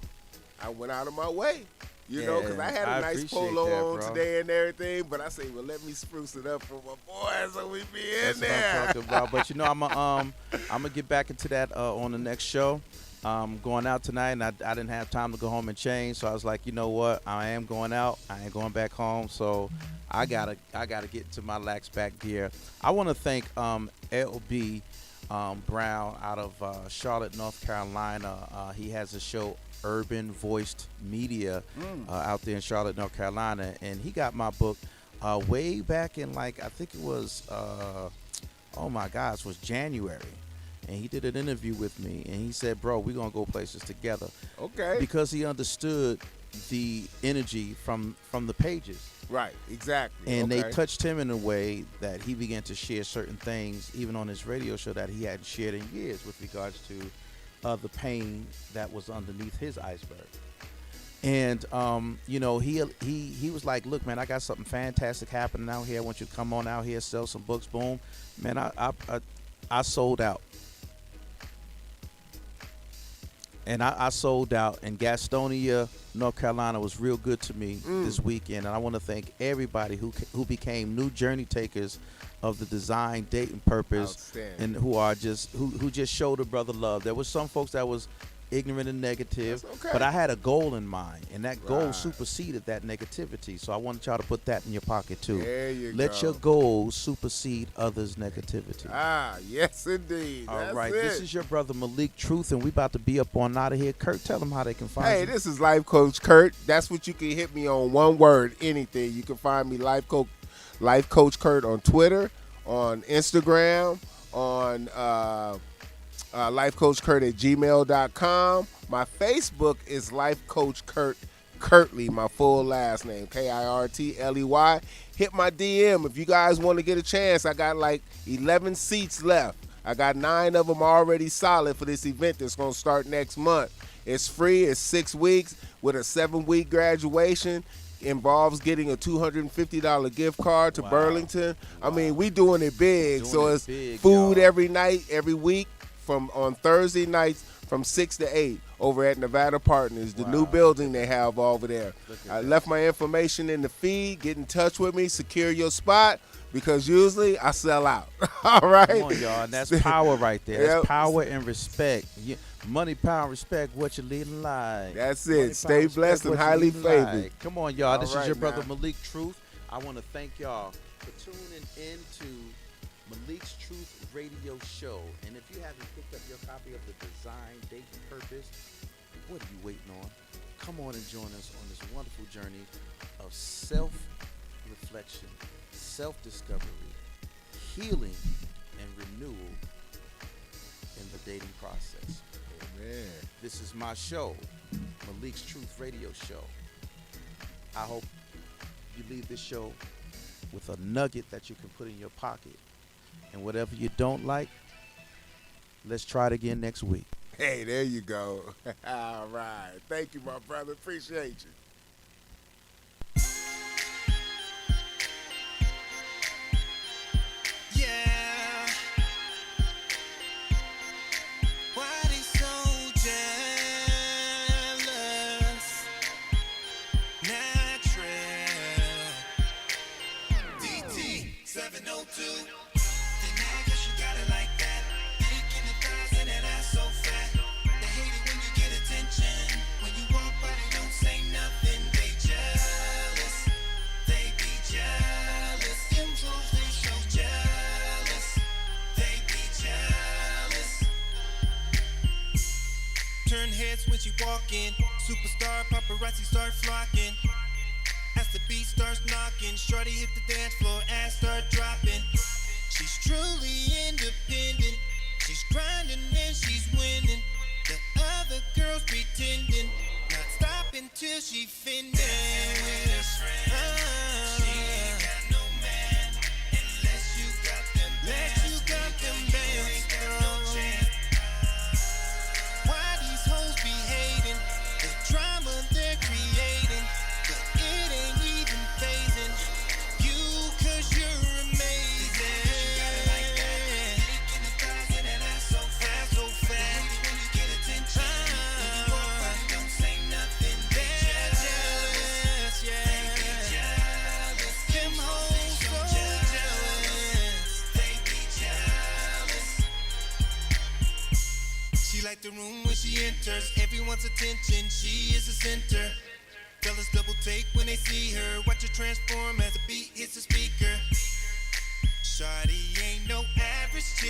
S3: I went out of my way, you know, because I had a nice polo on today and everything. But I say, well, let me spruce it up for my boys so we be in there.
S2: That's what I'm talking about. But you know, I'm gonna get back into that on the next show. Going out tonight, and I didn't have time to go home and change, so I was like, you know what, I am going out, I ain't going back home, so I gotta get into my lax back gear. I want to thank LB Brown out of Charlotte, North Carolina. He has a show, Urban Voiced Media, out there in Charlotte, North Carolina, and he got my book way back in, like, I think it was oh my gosh, it was January. And he did an interview with me, and he said, bro, we're going to go places together.
S3: Okay.
S2: Because he understood the energy from the pages.
S3: Right, exactly.
S2: And they touched him in a way that he began to share certain things, even on his radio show, that he hadn't shared in years with regards to the pain that was underneath his iceberg. And, you know, he was like, look, man, I got something fantastic happening out here. I want you to come on out here, sell some books. Boom. Man, I sold out. And I sold out, and Gastonia, North Carolina was real good to me this weekend. And I want to thank everybody who became new journey takers of the design, date, and purpose,
S3: Outstanding.
S2: and who are just who just showed a brother love. There was some folks that was ignorant and negative,
S3: That's okay.
S2: but I had a goal in mind, and that goal
S3: Right.
S2: superseded that negativity. So I wanted y'all to put that in your pocket too.
S3: There you
S2: Let
S3: go.
S2: your goals supersede others' negativity.
S3: Yes, indeed.
S2: All
S3: That's
S2: right,
S3: it.
S2: this is your brother Malik Truth, and we about to be up on out of here. Kurt, tell them how they can find
S3: Hey,
S2: you.
S3: this is Life Coach Kurt. That's what you can hit me on. One word, anything. You can find me Life Coach Kurt on Twitter, on Instagram, on lifecoachkurt@gmail.com. My Facebook is Life Coach Kurt Kirtley, my full last name, Kirtley. Hit my DM if you guys want to get a chance. I got like 11 seats left. I got 9 of them already solid for this event that's going to start next month. It's free. It's 6 weeks with a 7-week graduation. Involves getting a $250 gift card to Burlington. I mean, we doing it big.
S2: Doing
S3: So
S2: it
S3: it's
S2: big,
S3: food
S2: y'all.
S3: every night, every week, on Thursday nights from 6 to 8 over at Nevada Partners, the new building they have over there. I left my information in the feed. Get in touch with me. Secure your spot, because usually I sell out. All right?
S2: Come on, y'all. And that's power right there. That's
S3: Yep.
S2: power and respect. Money, power, and respect. What you leading like.
S3: That's
S2: Money,
S3: it.
S2: power,
S3: Stay
S2: respect,
S3: blessed and
S2: what you
S3: highly
S2: leading
S3: favored.
S2: like. Come on, y'all. This
S3: All
S2: is your
S3: right,
S2: brother
S3: now.
S2: Malik Truth. I want to thank y'all for tuning into Malik's Truth Radio Show. And if you haven't picked up your copy of the Design, Date, and Purpose, what are you waiting on? Come on and join us on this wonderful journey of self-reflection, self-discovery, healing, and renewal in the dating process.
S3: Amen.
S2: This is my show, Malik's Truth Radio Show. I hope you leave this show with a nugget that you can put in your pocket. And whatever you don't like, let's try it again next week.
S3: Hey, there you go. All right. Thank you, my brother. Appreciate you.
S1: Yeah. Why they so jealous? Natural. DT 702. Then I guess you got it like that. Dick in the thighs and that ass so fat. They hate it when you get attention. When you walk by, they don't say nothing. They jealous. They be jealous. Them hoes, they so jealous. They be jealous. Turn heads when she walk in. Superstar paparazzi start flocking. As the beat starts knocking, shorty hit the dance floor, ass start dropping. She's truly independent. She's grinding and she's winning. The other girls pretending, not stopping till she finished. She ain't got no man unless you got them bands. Why these hoes be hating? The drama they're creating, but it ain't even phasing you, 'cause you're amazing. So fast. When you get attention, when you walk by, they don't say nothing. They're jealous, yeah. They be jealous. Them hoes so jealous. They be jealous. She like the room when she enters. Everyone's attention, she is the center. Fellas double take when they see her. Watch her transform as the beat hits the speaker. Shawty ain't no average chick.